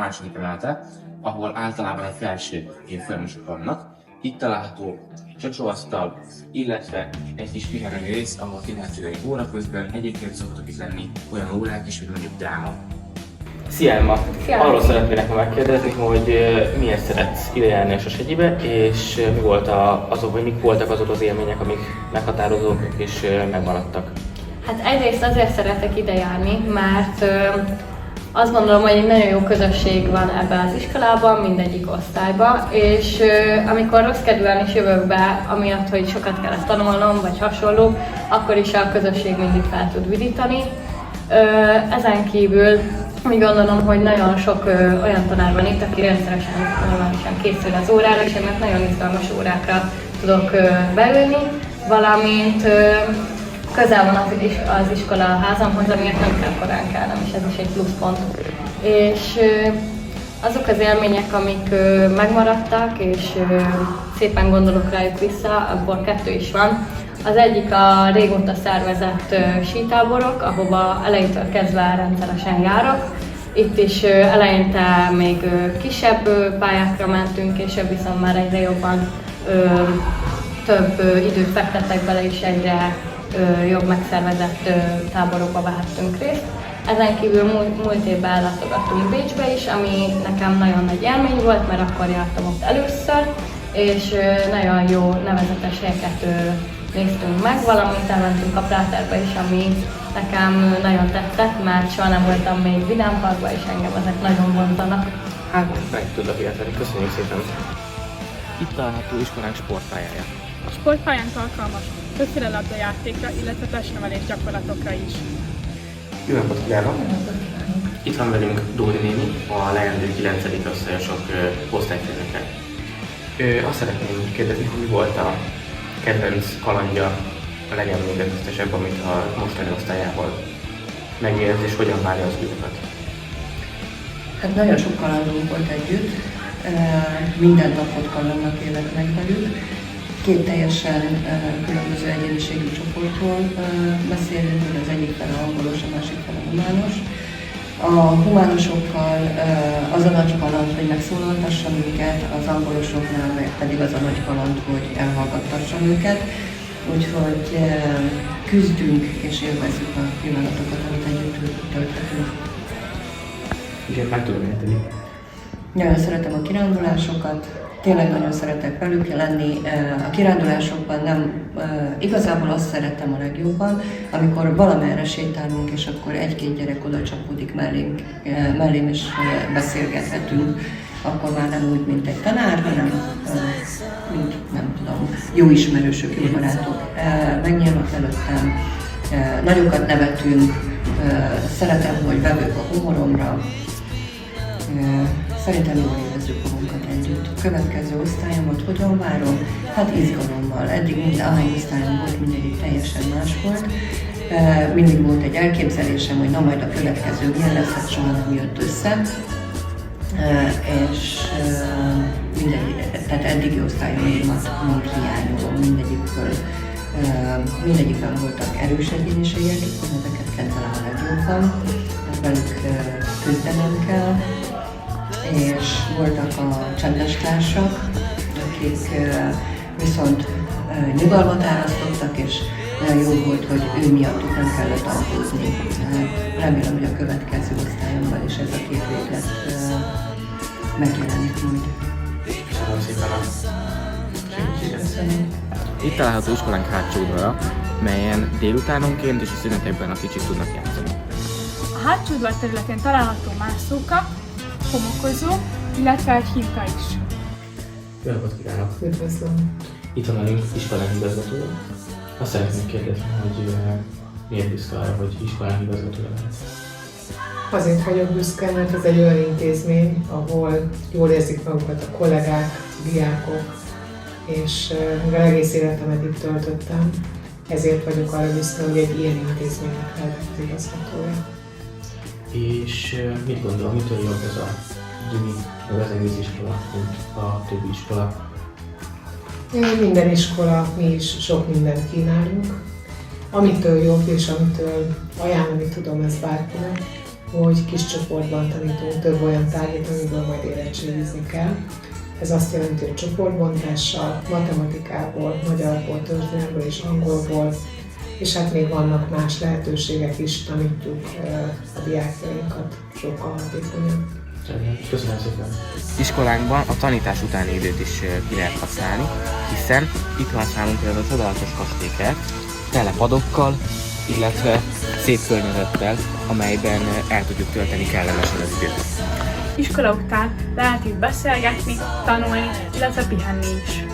második emelete, ahol általában egy felső évfolyamosok vannak. Itt található csocsóasztal, illetve egy kis pihenő rész, ahol ki lehet ülni óra közben. Egyébként szoktak itt lenni olyan órák is, hogy nagyobb dráma. Szia Emma! Arról szeretnék megkérdezni, hogy miért szeretsz ide járni a Sasegyibe, és mik voltak azok az élmények, amik meghatározók és megmaradtak? Hát egyrészt azért szeretek ide járni, mert azt gondolom, hogy egy nagyon jó közösség van ebben az iskolában, mindegyik osztályban, és amikor rossz kedvűen is jövök be, amiatt, hogy sokat kellett tanulnom, vagy hasonló, akkor is a közösség mindig fel tud vidítani. Ezen kívül úgy gondolom, hogy nagyon sok olyan tanár van itt, aki rendszeresen normálisan készül az órára, és ennek nagyon izgalmas órákra tudok beülni, valamint közel van az iskola a házamhoz, amiért nem kell korán kelnem, és ez is egy pluszpont. És azok az élmények, amik megmaradtak, és szépen gondolok rájuk vissza, abból 2 is van. Az egyik a régóta szervezett sítáborok, ahova elejétől kezdve rendszeresen járok. Itt is eleinte még kisebb pályákra mentünk, később viszont már egyre jobban több időt fektettek bele, és egyre jobb megszervezett táborokba vehettünk részt. Ezen kívül múlt évben ellátogattunk Bécsbe is, ami nekem nagyon nagy élmény volt, mert akkor jártam ott először, és nagyon jó nevezetes helyeket néztünk meg, valamint elmentünk a Práterbe is, ami nekem nagyon tetszett, mert soha nem voltam még vidámparkban, és engem ezek nagyon vonzanak. Hát meg tudlak érteni, köszönjük szépen! Itt található iskolánk sportpályája. A sportpályánk alkalmas többféle labdajátékra, illetve testnevelés gyakorlatokra is. Jó napot kívánok! Itt van velünk Dóri néni, a leendő 9. osztályosok osztályfőnöke. Azt szeretném kérdezni, hogy mi volt a kedvenc kalandja, a legemlékezetesebb, amit a mostani osztályával megélt, és hogyan várja az újakat? Hát nagyon sok kalandunk volt együtt, minden napot kalandnak élek meg velük. 2 teljesen különböző egyéniségű csoportról beszélünk, hogy az egyik fele angolos, a másik fele humános. A humánosokkal az a nagy kaland, hogy megszólaltassam őket, az angolosoknál meg pedig az a nagy kaland, hogy elhallgattassam őket. Úgyhogy küzdünk és élvezzük a pillanatokat, amit együtt tölthetünk. Igen, meg tudom érteni. Nagyon szeretem a kirándulásokat, tényleg nagyon szeretek velük lenni. A kirándulásokban igazából azt szeretem a legjobban, amikor valamerre sétálunk, és akkor 1-2 gyerek oda csapódik mellém és beszélgethetünk, akkor már nem úgy, mint egy tanár, hanem mint, nem tudom, jó ismerősök, jó barátok. Megnyílnak előttem, nagyokat nevetünk, szeretem, hogy vevők a humoromra. Szerintem jól érezzük magunkat együtt. A következő osztályomat hogyan várom? Hát izgalommal. Eddig ahány osztályom volt, mindegyik teljesen más volt. Mindig volt egy elképzelésem, hogy na majd a következő milyen lesz, hát soha nem jött össze. És tehát eddigi osztályaimat még hiányolom mindegyikben voltak erős egyéniségek, ezeket kedvelem a legjobban, velük küzdenem kell. És voltak a csendes társak, akik viszont nyugalmat árasztottak, és nagyon jó volt, hogy ő miattuk nem kellett aggódni. Remélem, hogy a következő osztályomban is ez a 2 véglet megjelenik majd. Köszönöm szépen a segítséget. Köszönöm. Itt található iskolánk hátsó udvara, melyen délutánonként és a szünetekben a kicsit tudnak játszani. A hátsó udvar területén található mászóka, homokozó, illetve egy hinta is. Jó napot kívánok! Üdvözlöm! Itt van velünk iskolánk igazgatója. Azt szeretném kérdezni, hogy miért büszke arra, hogy iskolánk igazgatója lehet? Azért vagyok büszke, mert ez egy olyan intézmény, ahol jól érzik magukat a kollégák, diákok, és mivel egész életemet itt töltöttem, ezért vagyok arra büszke, hogy egy ilyen intézménynek lehetett igazgatója. És mit gondol, mitől jobb ez a Dumi, meg az egész iskola, mint a többi iskola? Minden iskola, mi is sok mindent kínálunk. Amitől jobb és amitől ajánlani tudom ezt bárkinek, hogy kis csoportban tanítunk több olyan tárgyat, amiből majd érettségizni kell. Ez azt jelenti, hogy csoportbontással, matematikából, magyarból, történelmből és angolból, és hát még vannak más lehetőségek is, tanítjuk a diákjainkat sokkal hatékonyabb. Köszönöm szépen. Iskolánkban a tanítás utáni időt is ki lehet használni, hiszen itt használunk például a csodálatos kastélyket, tele padokkal, illetve szép környezettel, amelyben el tudjuk tölteni kellemesen az időt. Iskola után lehet itt beszélgetni, tanulni, illetve pihenni is.